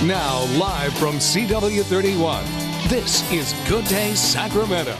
Now, live from CW31, this is Good Day Sacramento.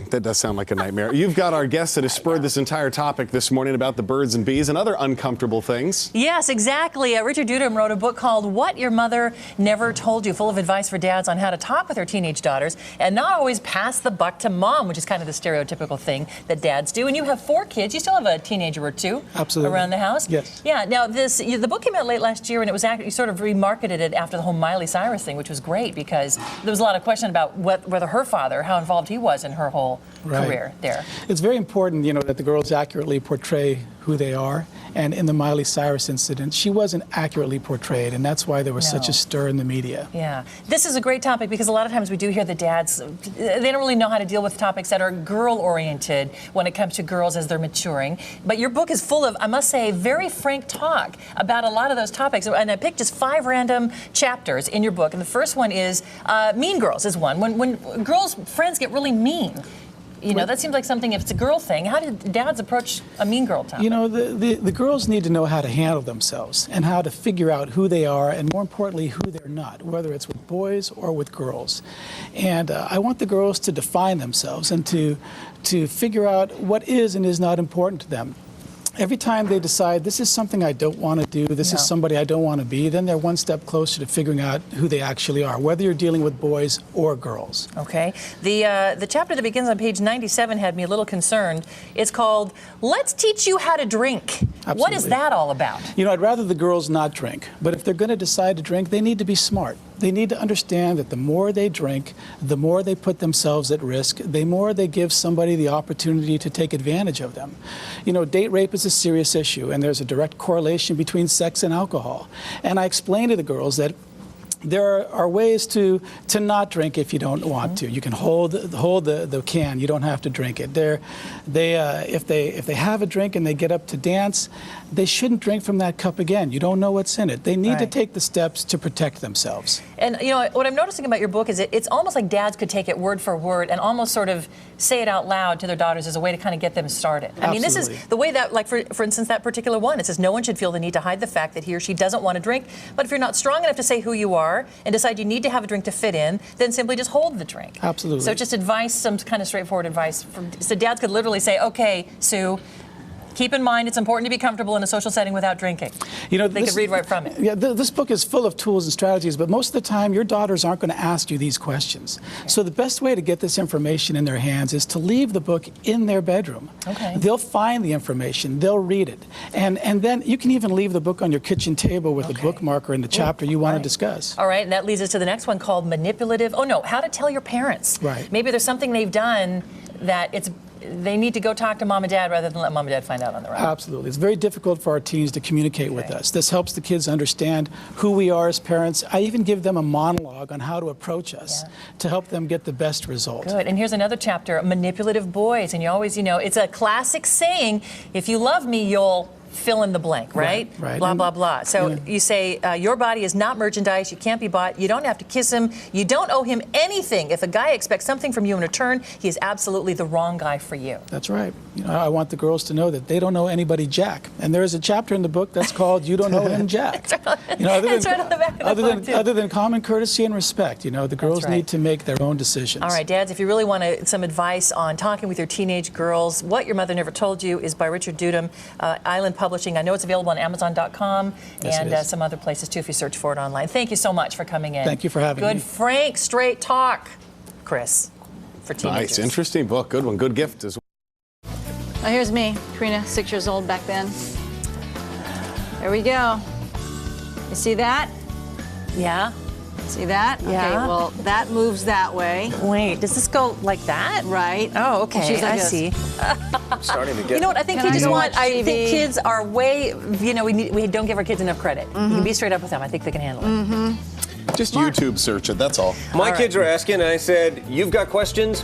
That does sound like a nightmare. You've got our guest that has spurred this entire topic this morning about the birds and bees and other uncomfortable things. Yes, exactly. Richard Dudum wrote a book called What Your Mother Never Told You, full of advice for dads on how to talk with their teenage daughters and not always pass the buck to mom, which is kind of the stereotypical thing that dads do. And you have 4 kids. You still have a teenager or 2 around the house? Yes. Yeah. Now, the book came out late last year, and it was actually, you sort of remarketed it after the whole Miley Cyrus thing, which was great because there was a lot of question about whether her father, how involved he was in her whole career there. It's very important, that the girls accurately portray who they are. And in the Miley Cyrus incident, she wasn't accurately portrayed, and that's why there was such a stir in the media. Yeah. This is a great topic because a lot of times we do hear the dads, they don't really know how to deal with topics that are girl-oriented when it comes to girls as they're maturing. But your book is full of, I must say, very frank talk about a lot of those topics. And I picked just 5 random chapters in your book. And the first one is Mean Girls is one. When girls' friends get really mean. That seems like something, if it's a girl thing, how do dads approach a mean girl topic? The girls need to know how to handle themselves and how to figure out who they are and, more importantly, who they're not, whether it's with boys or with girls. And I want the girls to define themselves and to figure out what is and is not important to them. Every time they decide, this is something I don't want to do, this is somebody I don't want to be, then they're one step closer to figuring out who they actually are, whether you're dealing with boys or girls. Okay. The chapter that begins on page 97 had me a little concerned. It's called, Let's Teach You How to Drink. Absolutely. What is that all about? I'd rather the girls not drink, but if they're going to decide to drink, they need to be smart. They need to understand that the more they drink, the more they put themselves at risk, the more they give somebody the opportunity to take advantage of them. Date rape is a serious issue, and there's a direct correlation between sex and alcohol. And I explain to the girls that there are ways to not drink if you don't want to. You can hold the can. You don't have to drink it. If they have a drink and they get up to dance, they shouldn't drink from that cup again. You don't know what's in it. They need to take the steps to protect themselves. And what I'm noticing about your book is it's almost like dads could take it word for word and almost sort of say it out loud to their daughters as a way to kind of get them started. I mean, this is the way that, like for instance, that particular one, it says no one should feel the need to hide the fact that he or she doesn't want to drink. But if you're not strong enough to say who you are and decide you need to have a drink to fit in, then simply just hold the drink. Absolutely. So just advice, some kind of straightforward advice. So dads could literally say, okay, Sue, keep in mind it's important to be comfortable in a social setting without drinking. They could read right from it. Yeah, this book is full of tools and strategies, but most of the time your daughters aren't going to ask you these questions. Okay. So the best way to get this information in their hands is to leave the book in their bedroom. Okay. They'll find the information, they'll read it, and then you can even leave the book on your kitchen table with a bookmarker in the chapter you want to discuss. All right, and that leads us to the next one called Manipulative. Oh no, How to Tell Your Parents. Right. Maybe there's something they've done that they need to go talk to mom and dad rather than let mom and dad find out on their own. Absolutely. It's very difficult for our teens to communicate with us. This helps the kids understand who we are as parents. I even give them a monologue on how to approach us to help them get the best result. Good. And here's another chapter, Manipulative Boys. And you always, it's a classic saying, if you love me, you'll fill in the blank, right? Right. Blah, blah, blah. So you say, your body is not merchandise. You can't be bought. You don't have to kiss him. You don't owe him anything. If a guy expects something from you in return, he is absolutely the wrong guy for you. That's right. I want the girls to know that they don't owe anybody jack. And there is a chapter in the book that's called You Don't Owe Him Jack. Other than common courtesy and respect, the girls need to make their own decisions. All right, dads, if you really want some advice on talking with your teenage girls, What Your Mother Never Told You is by Richard Dudum, Island Publishing. I know it's available on Amazon.com and some other places too if you search for it online. Thank you so much for coming in. Thank you for having me. Good, frank, straight talk, Chris, for teenagers. Nice, interesting book. Good one. Good gift as well. Now here's me, Karina, 6 years old back then. There we go. You see that? Yeah. See that? Yeah. Okay, well, that moves that way. Wait, does this go like that? Right. Oh, okay. She's like I this. see. I'm starting to get. You know what? I think I think kids are way. We don't give our kids enough credit. You can be straight up with them. I think they can handle it. Just YouTube search it. That's all. My kids are asking, and I said, "You've got questions?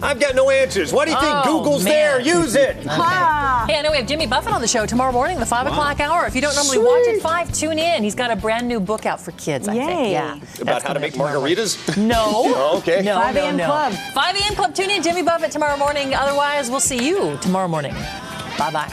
I've got no answers. What do you think? Google's there. Use it." Okay. Hey, I know we have Jimmy Buffett on the show tomorrow morning, the 5 o'clock hour. If you don't normally watch at 5, tune in. He's got a brand new book out for kids, I think. Yeah. About how to make margaritas? No. Oh, okay. No, 5 a.m. Club. 5 a.m. Club. Tune in, Jimmy Buffett tomorrow morning. Otherwise, we'll see you tomorrow morning. Bye-bye.